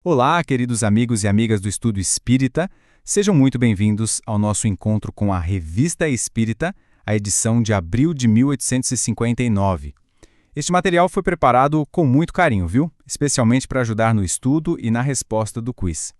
Olá, queridos amigos e amigas do Estudo Espírita, sejam muito bem-vindos ao nosso encontro com a Revista Espírita, a edição de abril de 1859. Este material foi preparado com muito carinho, viu? Especialmente para ajudar no estudo e na resposta do quiz.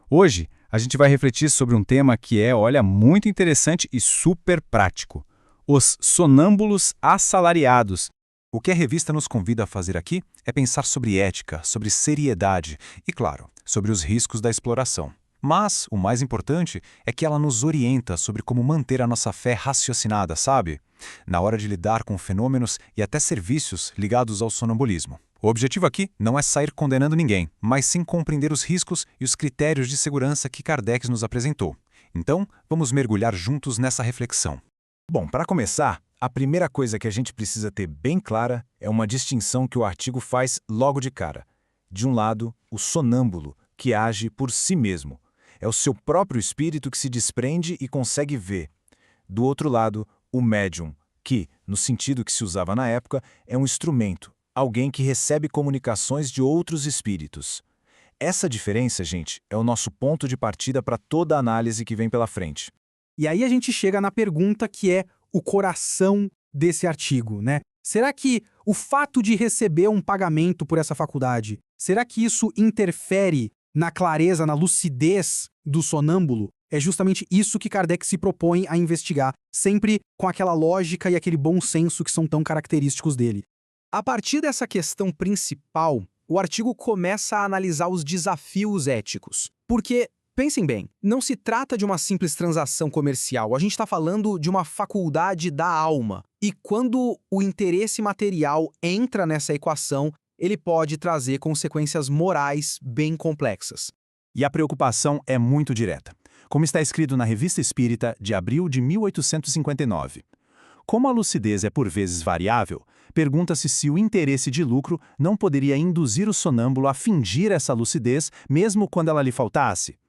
Hoje, a gente vai refletir sobre um tema que é, muito interessante e super prático: os sonâmbulos assalariados. O que a revista nos convida a fazer aqui é pensar sobre ética, sobre seriedade e, claro, sobre os riscos da exploração. Mas o mais importante é que ela nos orienta sobre como manter a nossa fé raciocinada, sabe? Na hora de lidar com fenômenos e até serviços ligados ao sonambulismo. O objetivo aqui não é sair condenando ninguém, mas sim compreender os riscos e os critérios de segurança que Kardec nos apresentou. Então, vamos mergulhar juntos nessa reflexão. Bom, para começar, a primeira coisa que a gente precisa ter bem clara é uma distinção que o artigo faz logo de cara. De um lado, o sonâmbulo, que age por si mesmo. É o seu próprio espírito que se desprende e consegue ver. Do outro lado, o médium, que, no sentido que se usava na época, é um instrumento, alguém que recebe comunicações de outros espíritos. Essa diferença, gente, é o nosso ponto de partida para toda a análise que vem pela frente. E aí a gente chega na pergunta que é o coração desse artigo, né? Será que o fato de receber um pagamento por essa faculdade, será que isso interfere na clareza, na lucidez do sonâmbulo? É justamente isso que Kardec se propõe a investigar, sempre com aquela lógica e aquele bom senso que são tão característicos dele. A partir dessa questão principal, o artigo começa a analisar os desafios éticos. Porque, pensem bem, não se trata de uma simples transação comercial, a gente está falando de uma faculdade da alma. E quando o interesse material entra nessa equação, ele pode trazer consequências morais bem complexas. E a preocupação é muito direta, como está escrito na Revista Espírita de abril de 1859. Como a lucidez é por vezes variável, pergunta-se se o interesse de lucro não poderia induzir o sonâmbulo a fingir essa lucidez mesmo quando ela lhe faltasse.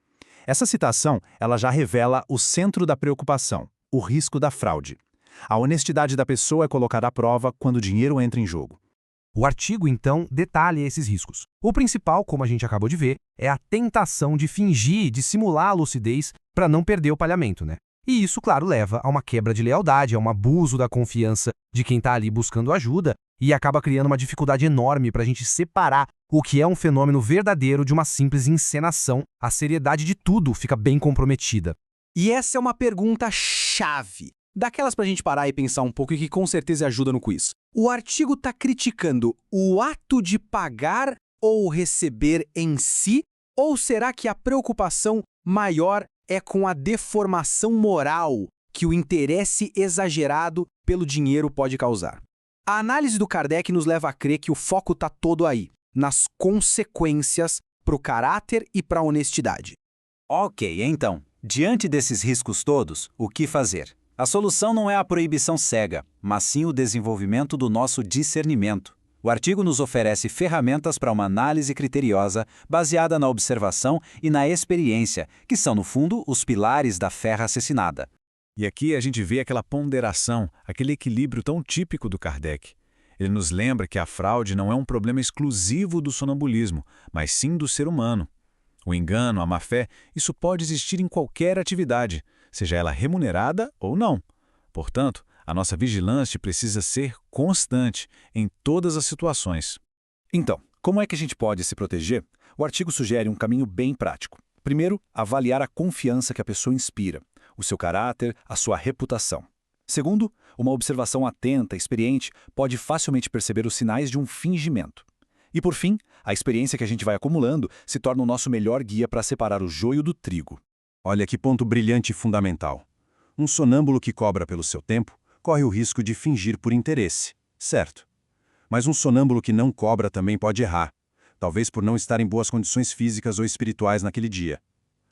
Essa citação, ela já revela o centro da preocupação, o risco da fraude. A honestidade da pessoa é colocada à prova quando o dinheiro entra em jogo. O artigo, então, detalha esses riscos. O principal, como a gente acabou de ver, é a tentação de fingir, de simular a lucidez para não perder o palhamento, né? E isso, claro, leva a uma quebra de lealdade, a um abuso da confiança de quem está ali buscando ajuda e acaba criando uma dificuldade enorme para a gente separar o que é um fenômeno verdadeiro de uma simples encenação. A seriedade de tudo fica bem comprometida. E essa é uma pergunta chave, daquelas para a gente parar e pensar um pouco e que com certeza ajuda no quiz. O artigo está criticando o ato de pagar ou receber em si? Ou será que a preocupação maior é com a deformação moral que o interesse exagerado pelo dinheiro pode causar? A análise do Kardec nos leva a crer que o foco está todo aí, nas consequências para o caráter e para a honestidade. Ok, então, diante desses riscos todos, o que fazer? A solução não é a proibição cega, mas sim o desenvolvimento do nosso discernimento. O artigo nos oferece ferramentas para uma análise criteriosa baseada na observação e na experiência, que são, no fundo, os pilares da fé raciocinada. E aqui a gente vê aquela ponderação, aquele equilíbrio tão típico do Kardec. Ele nos lembra que a fraude não é um problema exclusivo do sonambulismo, mas sim do ser humano. O engano, a má-fé, isso pode existir em qualquer atividade, seja ela remunerada ou não. Portanto, a nossa vigilância precisa ser constante em todas as situações. Então, como é que a gente pode se proteger? O artigo sugere um caminho bem prático. Primeiro, avaliar a confiança que a pessoa inspira, o seu caráter, a sua reputação. Segundo, uma observação atenta, experiente, pode facilmente perceber os sinais de um fingimento. E por fim, a experiência que a gente vai acumulando se torna o nosso melhor guia para separar o joio do trigo. Olha que ponto brilhante e fundamental. Um sonâmbulo que cobra pelo seu tempo corre o risco de fingir por interesse, certo? Mas um sonâmbulo que não cobra também pode errar, talvez por não estar em boas condições físicas ou espirituais naquele dia.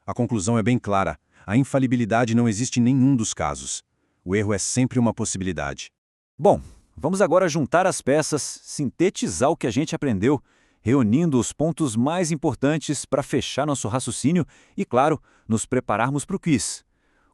A conclusão é bem clara: a infalibilidade não existe em nenhum dos casos. O erro é sempre uma possibilidade. Bom, vamos agora juntar as peças, sintetizar o que a gente aprendeu, reunindo os pontos mais importantes para fechar nosso raciocínio e, claro, nos prepararmos para o quiz.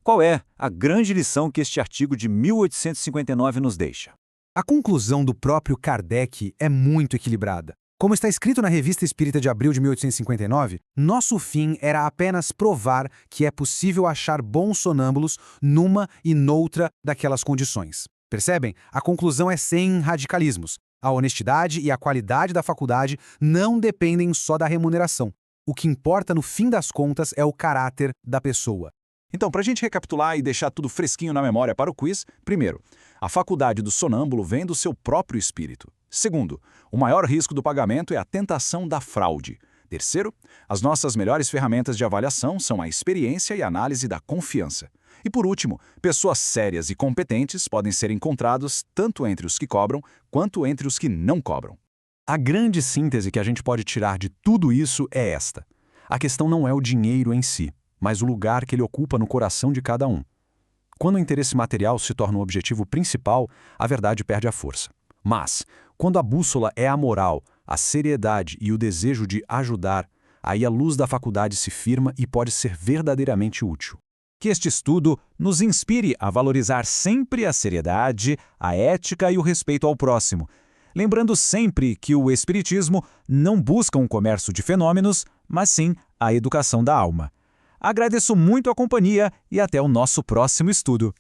Qual é a grande lição que este artigo de 1859 nos deixa? A conclusão do próprio Kardec é muito equilibrada. Como está escrito na Revista Espírita de abril de 1859, nosso fim era apenas provar que é possível achar bons sonâmbulos numa e noutra daquelas condições. Percebem? A conclusão é sem radicalismos. A honestidade e a qualidade da faculdade não dependem só da remuneração. O que importa no fim das contas é o caráter da pessoa. Então, para a gente recapitular e deixar tudo fresquinho na memória para o quiz, primeiro, a faculdade do sonâmbulo vem do seu próprio espírito. Segundo, o maior risco do pagamento é a tentação da fraude. Terceiro, as nossas melhores ferramentas de avaliação são a experiência e a análise da confiança. E por último, pessoas sérias e competentes podem ser encontrados tanto entre os que cobram quanto entre os que não cobram. A grande síntese que a gente pode tirar de tudo isso é esta. A questão não é o dinheiro em si, mas o lugar que ele ocupa no coração de cada um. Quando o interesse material se torna o objetivo principal, a verdade perde a força. Mas, quando a bússola é a moral, a seriedade e o desejo de ajudar, aí a luz da faculdade se firma e pode ser verdadeiramente útil. Que este estudo nos inspire a valorizar sempre a seriedade, a ética e o respeito ao próximo, lembrando sempre que o Espiritismo não busca um comércio de fenômenos, mas sim a educação da alma. Agradeço muito a companhia e até o nosso próximo estudo.